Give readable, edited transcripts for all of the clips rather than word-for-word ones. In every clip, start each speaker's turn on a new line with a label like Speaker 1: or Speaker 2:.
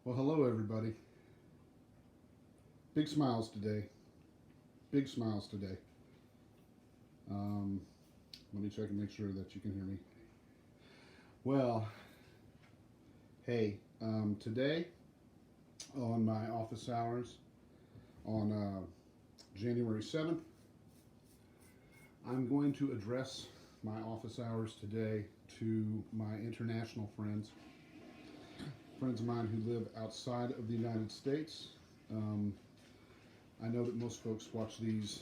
Speaker 1: Well, hello, everybody. Big smiles today. Big smiles today. Um, Let me check and make sure that you can hear me. Well, hey, today on my office hours on January 7th, I'm going to address my office hours today to my international friends of mine who live outside of the United States. Um, I know that most folks watch these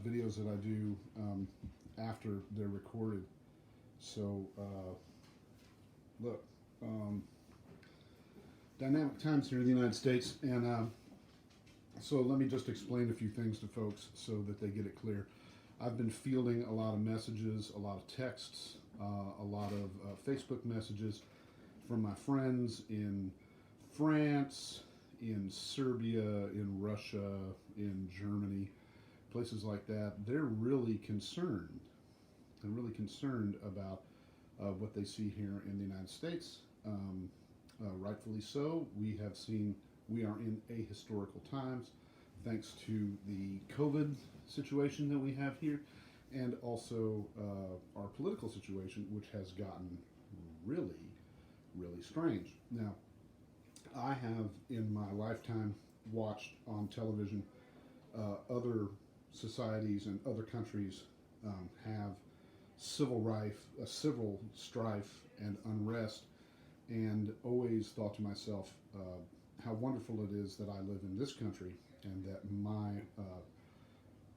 Speaker 1: videos that I do after they're recorded. So, look, um, dynamic times here in the United States, and so let me just explain a few things to folks so that they get it clear. I've been fielding a lot of messages, a lot of texts, a lot of Facebook messages from my friends in France, in Serbia, in Russia, in Germany, places like that. They're really concerned. They're really concerned about what they see here in the United States. Rightfully so. We are in ahistorical times thanks to the COVID situation that we have here and also our political situation, which has gotten really, really strange. Now, I have in my lifetime watched on television other societies and other countries have civil strife and unrest, and always thought to myself how wonderful it is that I live in this country and that my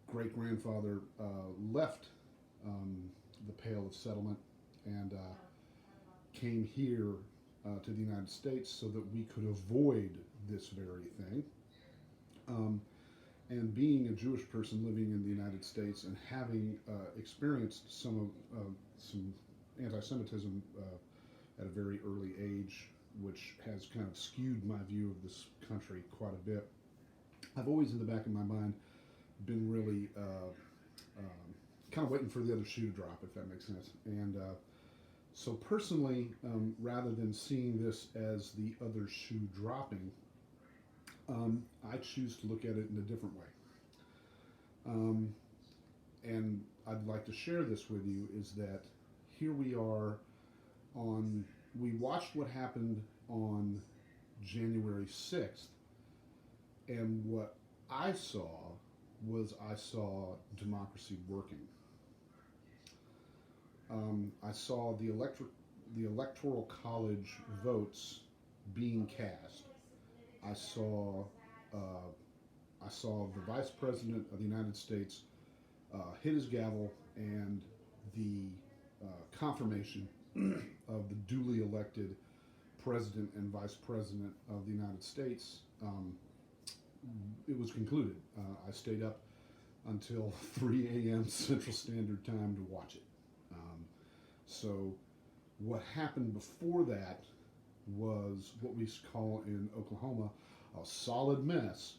Speaker 1: great grandfather left the Pale of Settlement and came here to the United States so that we could avoid this very thing. Um, and being a Jewish person living in the United States and having experienced some anti-Semitism at a very early age, which has kind of skewed my view of this country quite a bit, I've always in the back of my mind been really kind of waiting for the other shoe to drop, if that makes sense. And so personally, rather than seeing this as the other shoe dropping, I choose to look at it in a different way. Um, and I'd like to share this with you is that here we are we watched what happened on January 6th, and what I saw democracy working. I saw the electoral college votes being cast. I saw uh, I saw the Vice President of the United States hit his gavel, and the confirmation of the duly elected President and Vice President of the United States. It was concluded. I stayed up until 3 a.m. Central Standard Time to watch it. So, what happened before that was what we call in Oklahoma a solid mess.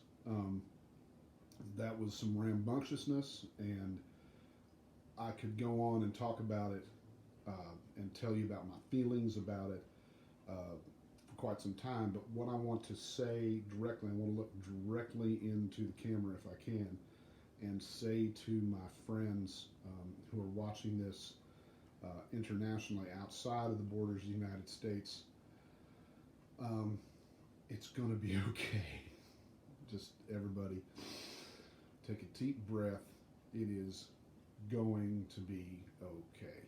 Speaker 1: That was some rambunctiousness, and I could go on and talk about it and tell you about my feelings about it for quite some time. But what I want to say directly, I want to look directly into the camera if I can, and say to my friends who are watching this internationally outside of the borders of the United States, um, it's going to be okay. Just everybody take a deep breath. It is going to be okay.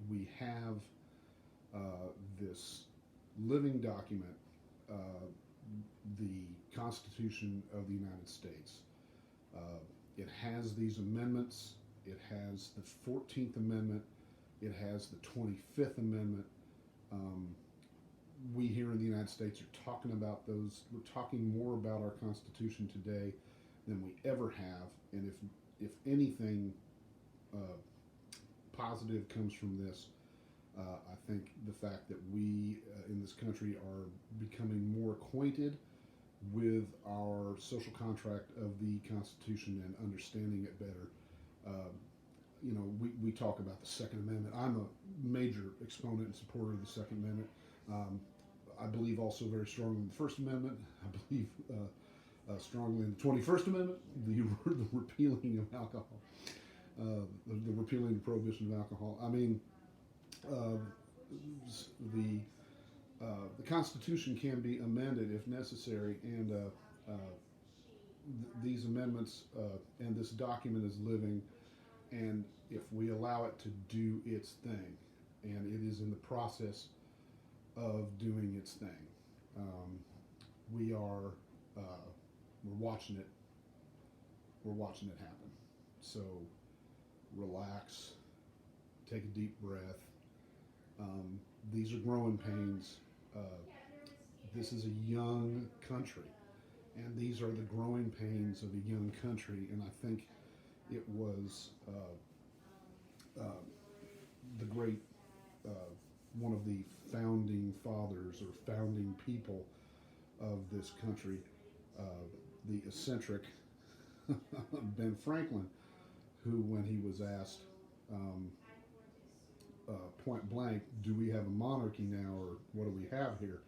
Speaker 1: We have this living document, uh, the Constitution of the United States. Uh, it has these amendments. It has the 14th Amendment. It has the 25th Amendment. Um, we here in the United States are talking about those. We're talking more about our Constitution today than we ever have. And if anything positive comes from this, I think the fact that we in this country are becoming more acquainted with our social contract of the Constitution and understanding it better. Uh, we talk about the Second Amendment. I'm a major exponent and supporter of the Second Amendment. Um, I believe also very strongly in the First Amendment. I believe strongly in the 21st Amendment, the repealing of alcohol, the repealing the prohibition of alcohol. I mean, uh, the the Constitution can be amended if necessary, and these amendments and this document is living, and if we allow it to do its thing, and it is in the process of doing its thing, we are we're watching it. We're watching it happen. So relax, take a deep breath. These are growing pains. Uh, this is a young country, and these are the growing pains of a young country. And I think it was the great one of the founding fathers or founding people of this country, uh, the eccentric Ben Franklin, who, when he was asked um, point blank, "Do we have a monarchy now, or what do we have here?"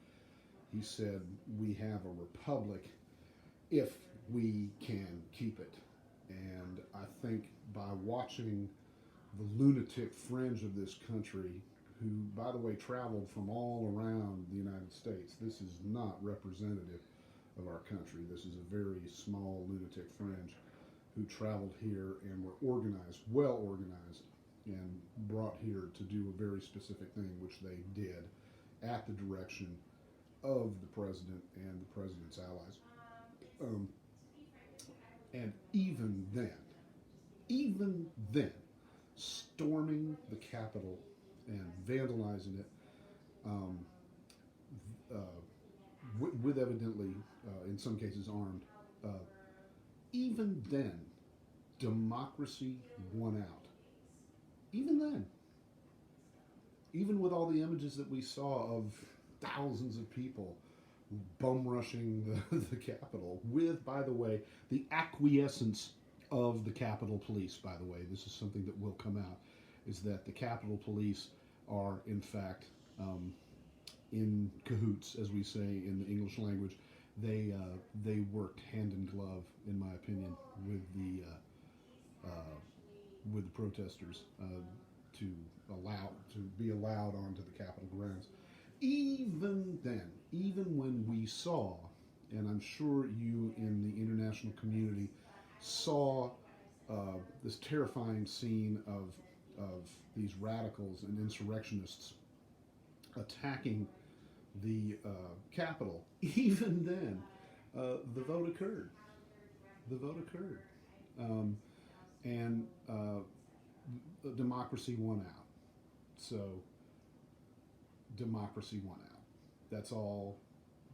Speaker 1: He said, "We have a republic if we can keep it." And I think by watching the lunatic fringe of this country, who, by the way, traveled from all around the United States, this is not representative of our country. This is a very small lunatic fringe who traveled here and were organized, well organized, and brought here to do a very specific thing, which they did at the direction of the president and the president's allies. Um, and even then, storming the Capitol and vandalizing it, um, uh, with evidently, in some cases, armed, uh, even then, democracy won out. Even then, even with all the images that we saw of thousands of people bum rushing the Capitol, with, by the way, the acquiescence of the Capitol Police, by the way, this is something that will come out, is that the Capitol Police are, in fact, in cahoots, as we say in the English language. They worked hand in glove, in my opinion, with the protesters to to be allowed onto the Capitol grounds. Even then, even when we saw, and I'm sure you in the international community saw this terrifying scene of these radicals and insurrectionists attacking the Capitol. Even then, the vote occurred. The vote occurred, and democracy won out. So democracy won out. That's all.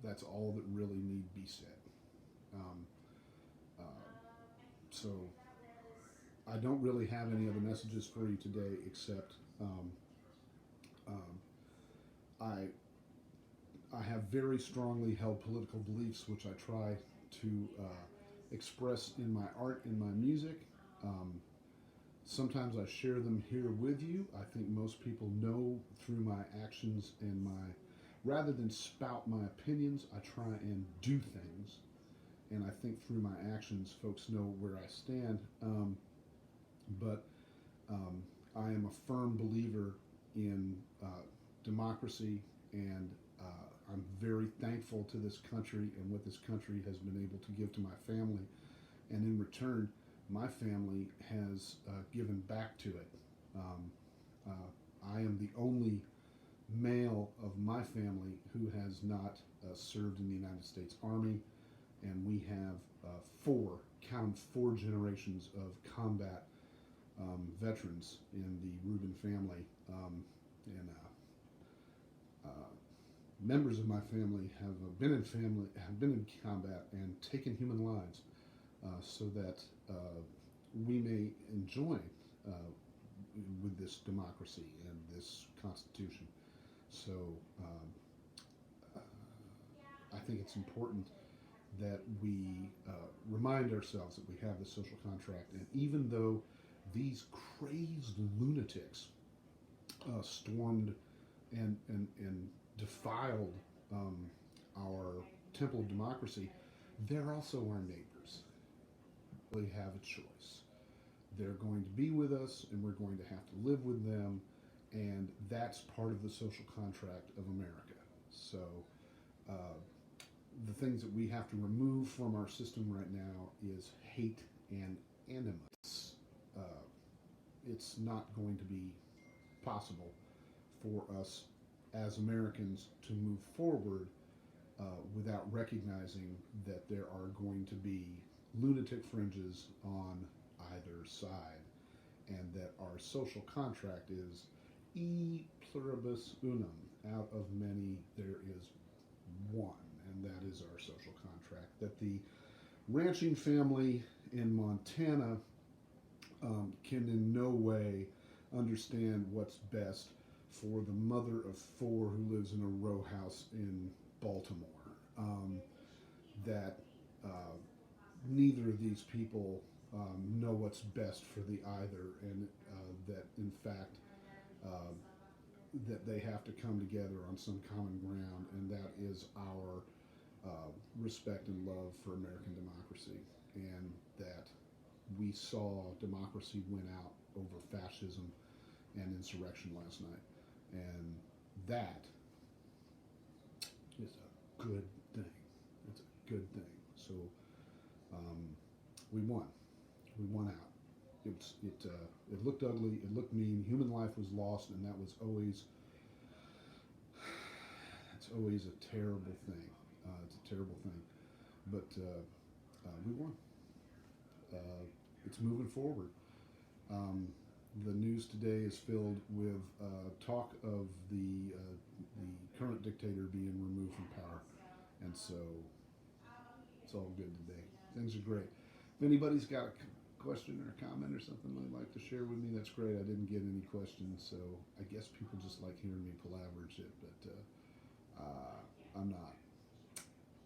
Speaker 1: That's all that really need be said. Um, uh, so I don't really have any other messages for you today, except um, I have very strongly held political beliefs, which I try to express in my art, in my music. Sometimes I share them here with you. I think most people know through my actions and rather than spout my opinions, I try and do things. And I think through my actions, folks know where I stand. But I am a firm believer in democracy, and I'm very thankful to this country and what this country has been able to give to my family. And in return, my family has given back to it. I am the only male of my family who has not served in the United States Army, and we have count 4 generations of combat veterans in the Rubin family, and members of my family have been in combat and taken human lives, so that we may enjoy with this democracy and this Constitution. So I think it's important that we remind ourselves that we have this social contract, and even though these crazed lunatics stormed and defiled our temple of democracy, they're also our neighbors. We have a choice. They're going to be with us, and we're going to have to live with them, and that's part of the social contract of America. So, uh, the things that we have to remove from our system right now is hate and animus. Uh, it's not going to be possible for us as Americans to move forward without recognizing that there are going to be lunatic fringes on either side, and that our social contract is e pluribus unum. Out of many, there is one, and that is our social contract. That the ranching family in Montana can in no way understand what's best for the mother of four who lives in a row house in Baltimore. That neither of these people know what's best for the either, and that in fact uh, that they have to come together on some common ground, and that is our respect and love for American democracy, and that we saw democracy win out over fascism and insurrection last night, and that is a good thing. It's a good thing. So um, we won. We won out. It looked ugly. It looked mean. Human life was lost, and that was always it's always a terrible thing. It's a terrible thing, but we won. It's moving forward. Um, the news today is filled with talk of the current dictator being removed from power, and so it's all good today. Things are great. If anybody's got a question or a comment or something they'd like to share with me, that's great. I didn't get any questions, so I guess people just like hearing me palaver shit, but I'm not.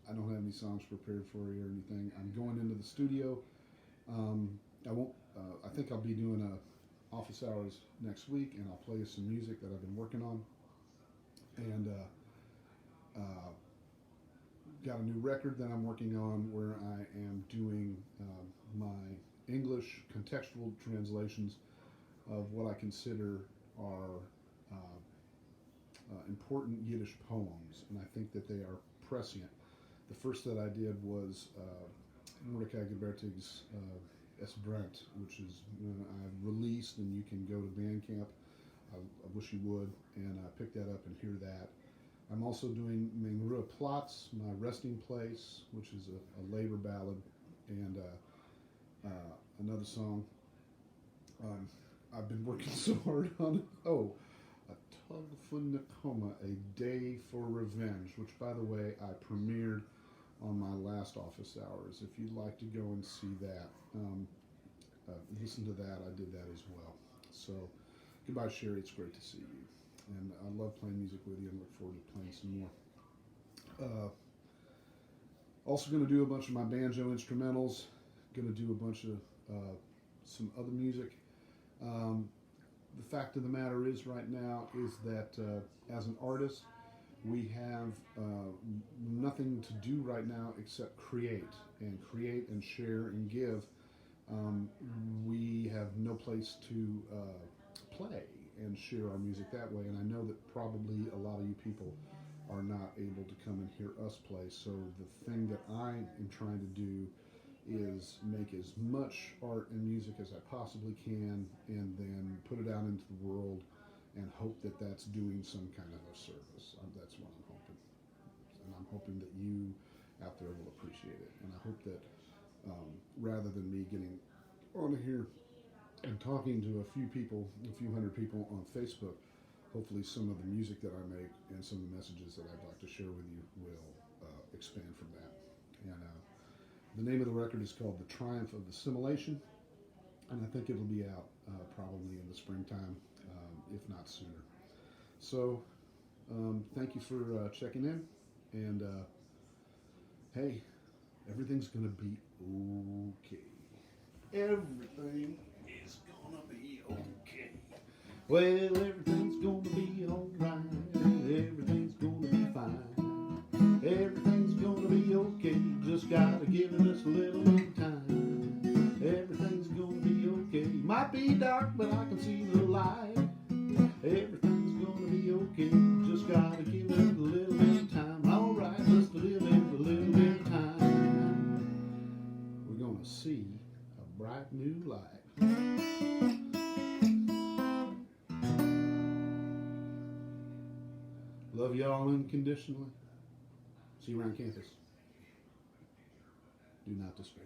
Speaker 1: I don't have any songs prepared for you or anything. I'm going into the studio. I won't. I think I'll be doing a office hours next week, and I'll play you some music that I've been working on. And got a new record that I'm working on where I am doing my English contextual translations of what I consider are important Yiddish poems, and I think that they are prescient. The first that I did was Mordecai Gebertig's Esperant, which is I've released, and you can go to Bandcamp. I wish you would, and pick that up and hear that. I'm also doing Mengrua Platz, My Resting Place, which is a labor ballad, and another song. I've been working so hard on A Tug for Nakoma, A Day for Revenge, which, by the way, I premiered on my last office hours. If you'd like to go and see that, listen to that. I did that as well. So, goodbye, Sherry. It's great to see you. And I love playing music with you and look forward to playing some more. Also going to do a bunch of my banjo instrumentals. Going to do a bunch of some other music. The fact of the matter is right now is that as an artist, we have nothing to do right now except create and share and give. We have no place to play and share our music that way, and I know that probably a lot of you people are not able to come and hear us play. So the thing that I am trying to do is make as much art and music as I possibly can, and then put it out into the world and hope that that's doing some kind of a service. That's what I'm hoping. And I'm hoping that you out there will appreciate it. And I hope that rather than me getting on here and talking to a few people, a few hundred people on Facebook, hopefully some of the music that I make and some of the messages that I'd like to share with you will expand from that. And the name of the record is called The Triumph of Assimilation, and I think it'll be out probably in the springtime, if not sooner. So thank you for checking in, and hey, everything's going to be okay. Everything is going to be okay. Well, everything's going to be alright. Everything's going to be fine. Everything's gonna be okay, just gotta give it us a little bit of time. Everything's gonna be okay, might be dark, but I can see the light. Everything's gonna be okay, just gotta give it a little bit of time. Alright, just a little bit of time. We're gonna see a bright new light. Love y'all unconditionally. See you around campus. Do not despair.